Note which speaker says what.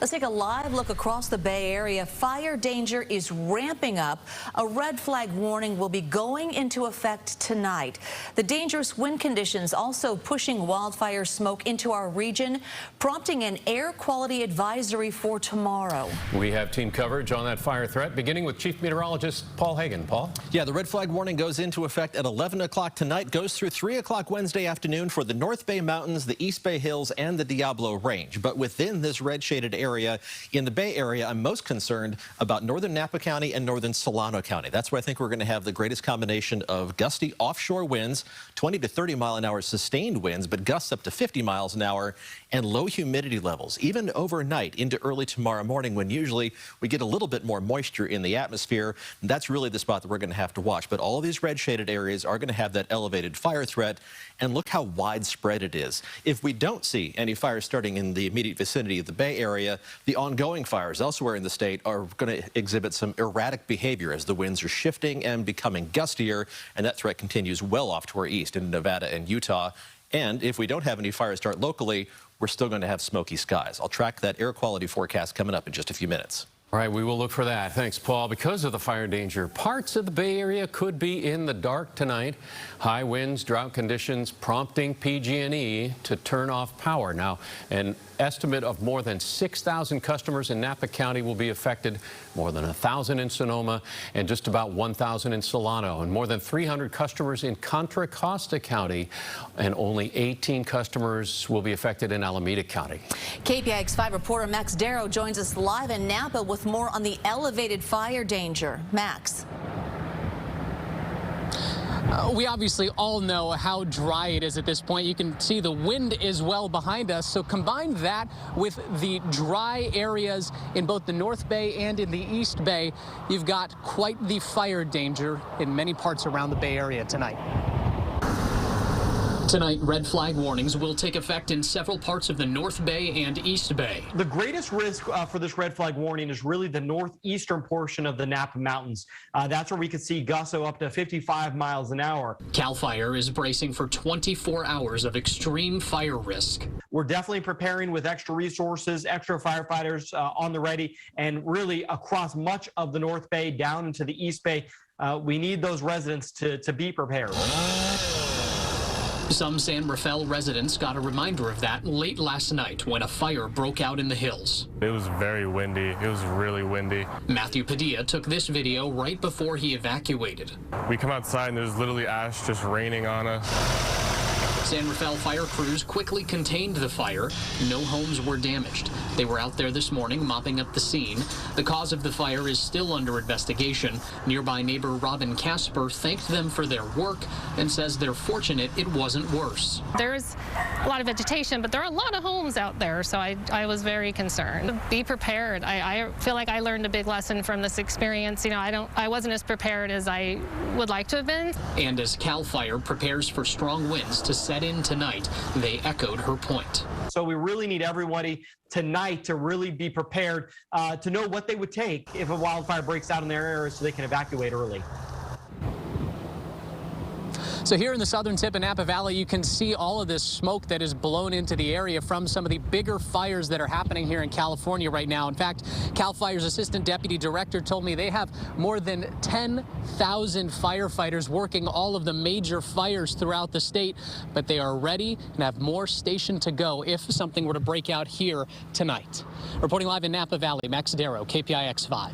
Speaker 1: Let's take a live look across the Bay Area. Fire danger is ramping up. A red flag warning will be going into effect tonight. The dangerous wind conditions also pushing wildfire smoke into our region, prompting an air quality advisory for tomorrow.
Speaker 2: We have team coverage on that fire threat, beginning with Chief Meteorologist Paul Hagan. Paul?
Speaker 3: Yeah, the red flag warning goes into effect at 11 o'clock tonight, goes through 3 o'clock Wednesday afternoon for the North Bay Mountains, the East Bay Hills, and the Diablo Range. But within this red shaded area, in the Bay Area, I'm most concerned about northern Napa County and northern Solano County. That's where I think we're going to have the greatest combination of gusty offshore winds, 20 to 30 mile an hour sustained winds, but gusts up to 50 miles an hour, and low humidity levels, even overnight into early tomorrow morning, when usually we get a little bit more moisture in the atmosphere. And that's really the spot that we're going to have to watch. But all of these red shaded areas are going to have that elevated fire threat. And look how widespread it is. If we don't see any fires starting in the immediate vicinity of the Bay Area, the ongoing fires elsewhere in the state are going to exhibit some erratic behavior as the winds are shifting and becoming gustier, and that threat continues well off to our east in Nevada and Utah. And if we don't have any fires start locally, we're still going to have smoky skies. I'll track that air quality forecast coming up in just a few minutes.
Speaker 2: All right, we will look for that. Thanks, Paul. Because of the fire danger, parts of the Bay Area could be in the dark tonight. High winds, drought conditions prompting PG&E to turn off power. Now, an estimate of more than 6,000 customers in Napa County will be affected, more than 1,000 in Sonoma, and just about 1,000 in Solano, and more than 300 customers in Contra Costa County, and only 18 customers will be affected in Alameda County.
Speaker 1: KPIX 5 reporter Max Darrow joins us live in Napa with more on the elevated fire danger. Max.
Speaker 4: We obviously all know how dry it is at this point. You can see the wind is well behind us. So combine that with the dry areas in both the North Bay and in the East Bay, you've got quite the fire danger in many parts around the Bay Area tonight. Tonight, red flag warnings will take effect in several parts of the North Bay and East Bay.
Speaker 5: The greatest risk for this red flag warning is really the northeastern portion of the Napa Mountains. That's where we could see gusts up to 55 miles an hour.
Speaker 4: CAL FIRE is bracing for 24 hours of extreme fire risk.
Speaker 5: We're definitely preparing with extra resources, extra firefighters on the ready, and really across much of the North Bay down into the East Bay. We need those residents to be prepared.
Speaker 4: Some San Rafael residents got a reminder of that late last night when a fire broke out in the hills.
Speaker 6: It was very windy. It was really windy.
Speaker 4: Matthew Padilla took this video right before he evacuated.
Speaker 6: We come outside and there's literally ash just raining on us.
Speaker 4: San Rafael fire crews quickly contained the fire. No homes were damaged. They were out there this morning mopping up the scene. The cause of the fire is still under investigation. Nearby neighbor Robin Casper thanked them for their work and says they're fortunate it wasn't worse.
Speaker 7: There's a lot of vegetation, but there are a lot of homes out there, so I was very concerned. Be prepared. I feel like I learned a big lesson from this experience. You know, I wasn't as prepared as I would like to have been.
Speaker 4: And as CAL FIRE prepares for strong winds to set in tonight, they echoed her point.
Speaker 5: So we really need everybody tonight to really be prepared to know what they would take if a wildfire breaks out in their area so they can evacuate early.
Speaker 4: So here in the southern tip of Napa Valley, you can see all of this smoke that is blown into the area from some of the bigger fires that are happening here in California right now. In fact, CAL FIRE's assistant deputy director told me they have more than 10,000 firefighters working all of the major fires throughout the state, but they are ready and have more stationed to go if something were to break out here tonight. Reporting live in Napa Valley, Max Darrow, KPIX 5.